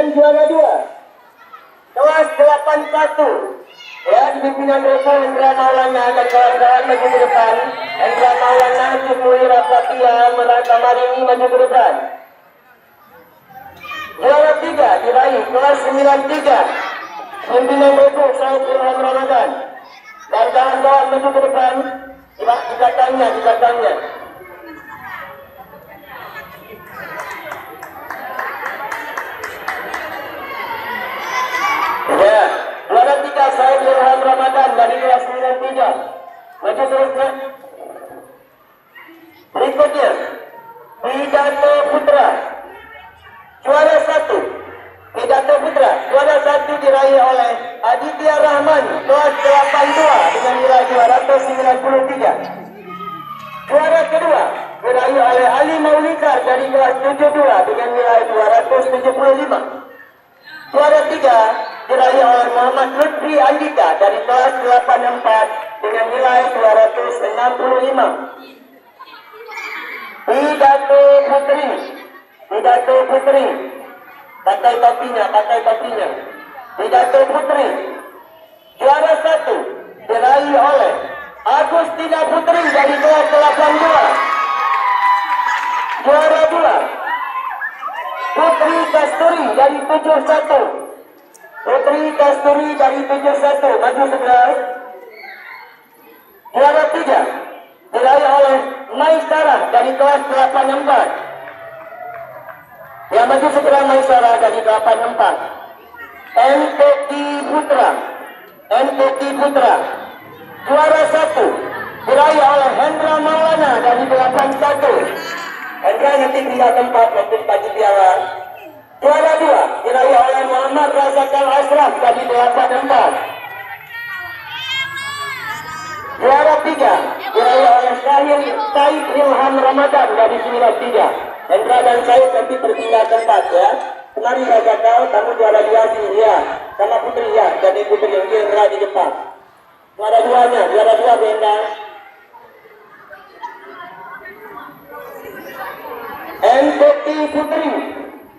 dengan juara 2 kelas 81 ya, di pimpinan Reko Hendra Maulana dan kawan-kawan maju ke depan. Hendra Maulana, Cukmuira Fatia, Merata Marini maju ke depan. Juara 3 diraih kelas 93 pimpinan Reko Said Ilham Ramadan dan kawan-kawan maju ke depan. Di belakangnya. Ya, juara 3 Said Ilham Ramadan dari kelas 93 maju terusnya. Berikutnya Pidato Putra juara 1 juara 1 diraih oleh Aditya Rahman kelas 82 dengan nilai 293. Juara kedua diraih oleh Ali Maulika dari kelas 72 dengan nilai 275. Juara 3 diraih oleh Muhammad Lutfi Andika dari kelas 84 dengan nilai 265. Pidato Putri. Pakai topinya. Pidato Putri. Juara 1 diraih oleh Agustina Putri dari kelas 82. Juara 2 Putri Kasturi dari 71. Maju segera. Juara 3 diraih oleh Maisarah dari kelas 84. Ya, maju segera Maisarah dari 84. NPT Putra. Juara 1 diraih oleh Hendra Maulana dari 81. Hendra nanti pindah tempat untuk bagi piala. Juara 2 diraih oleh Muhammad Razakal Ashraf dari 84. Juara 3 diraih oleh Said Ilham Ramadan dari 93. Hendra dan Said nanti berpindah tempat ya. Kemarin Razakal, kamu juara 2 sini ya. Sama Putri ya, jadi Putri yang Hendra di depan. Juara 2 Hendra. NPT Putri